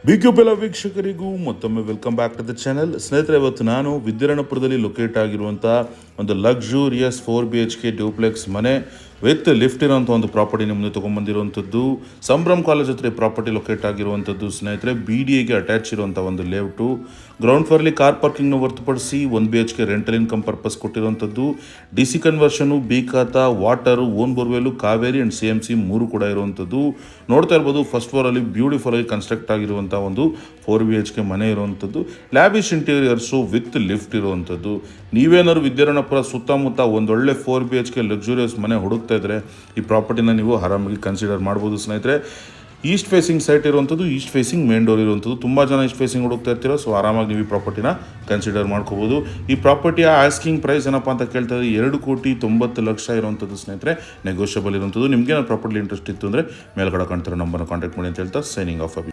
ಬಿಗ್ಯುಬೆಲ ವೀಕ್ಷಕರಿಗೂ ಮತ್ತೊಮ್ಮೆ welcome back to the channel. ಸ್ನೇಹಿತರೆ, ಇವತ್ತು ನಾನು ವಿದ್ಯಾರಣ್ಯಪುರದಲ್ಲಿ ಲೊಕೇಟ್ ಆಗಿರುವಂಥ ಒಂದು ಲಕ್ಸುರಿಯಸ್ 4BHK ಡ್ಯೂಪ್ಲೆಕ್ಸ್ ಮನೆ ವಿತ್ ಲಿಫ್ಟ್ ಇರೋಂಥ ಒಂದು ಪ್ರಾಪರ್ಟಿ ನಿಮ್ಮನ್ನು ತೊಗೊಂಬಂದಿರುವಂಥದ್ದು. ಸಂಭ್ರಮ್ ಕಾಲೇಜ್ ಹತ್ರ ಪ್ರಾಪರ್ಟಿ ಲೊಕೇಟ್ ಆಗಿರುವಂಥದ್ದು. ಸ್ನೇಹಿತರೆ, BDAಗೆ ಅಟ್ಯಾಚ್ ಇರುವಂಥ ಒಂದು ಲೇಔಟು. ಗ್ರೌಂಡ್ ಫ್ಲೋರ್ಲಿ ಕಾರ್ ಪಾರ್ಕಿಂಗ್ನ ಹೊರತುಪಡಿಸಿ 1BHK ರೆಂಟಲ್ ಇನ್ಕಮ್ ಪರ್ಪಸ್ ಕೊಟ್ಟಿರುವಂಥದ್ದು. DC conversion, B khata, water, own borewell, Kaveri and CMC 3 ಕೂಡ ಇರುವಂಥದ್ದು. ನೋಡ್ತಾ ಇರ್ಬೋದು, ಫಸ್ಟ್ ಫ್ಲೋರಲ್ಲಿ ಬ್ಯೂಟಿಫುಲ್ ಆಗಿ ಕನ್ಸ್ಟ್ರಕ್ಟ್ ಆಗಿರುವಂಥ ಒಂದು 4BHK ಮನೆ ಇರುವಂಥದ್ದು. ಲ್ಯಾವಿಶ್ ಇಂಟೀರಿಯರ್ಸು ವಿತ್ ಲಿಫ್ಟ್ ಇರುವಂಥದ್ದು. ನೀವೇನಾದ್ರು ವಿದ್ಯಾರಣ್ಯಪುರ ಸುತ್ತಮುತ್ತ ಒಂದೊಳ್ಳೆ 4BHK ಲಕ್ಸುರಿಯಸ್ ಮನೆ ಹುಡುಕ್ತಾ ಇದ್ರೆ ಈ ಪ್ರಾಪರ್ಟಿನ ನೀವು ಆರಾಮಾಗಿ ಕನ್ಸಿಡರ್ ಮಾಡ್ಬೋದು. ಸ್ನೇಹಿತರೆ, ಈಸ್ಟ್ ಫೇಸಿಂಗ್ ಸೈಟ್ ಇರುವಂಥದ್ದು, ಈಸ್ಟ್ ಫೇಸಿಂಗ್ ಮೇನ್ ಡೋರ್ ಇರುವಂಥದ್ದು. ತುಂಬ ಜನ ಈಸ್ಟ್ ಫೇಸಿಂಗ್ ಹುಡುಕ್ತಾ ಇರ್ತೀರೋ, ಸೊ ಆರಾಮಾಗಿ ನೀವು ಈ ಪ್ರಾಪರ್ಟಿನ ಕನ್ಸಿಡರ್ ಮಾಡ್ಕೋಬೋದು. ಈ ಪ್ರಾಪರ್ಟಿಯ ಆಸ್ಕಿಂಗ್ ಪ್ರೈಸ್ ಏನಪ್ಪ ಅಂತ ಕೇಳ್ತಾ ಇದ್ರೆ 2,90,00,000 ಇರುವಂಥದ್ದು. ಸ್ನೇಹಿತರೆ, ನೆಗೋಷಿಯಬಲ್ ಇರುವಂಥದ್ದು. ನಿಮ್ಗೆ ಪ್ರಾಪರ್ಟಿ ಇಂಟ್ರೆಸ್ಟ್ ಇತ್ತು ಅಂದರೆ ಮೇಲ್ಗಡೆ ಕಾಣ್ತಿರೋ ನಂಬರ್ನ ಕಾಂಟ್ಯಾಕ್ಟ್ ಮಾಡಿ ಅಂತ ಹೇಳ್ತಾ ಸೈನಿಂಗ್ ಆಫ್.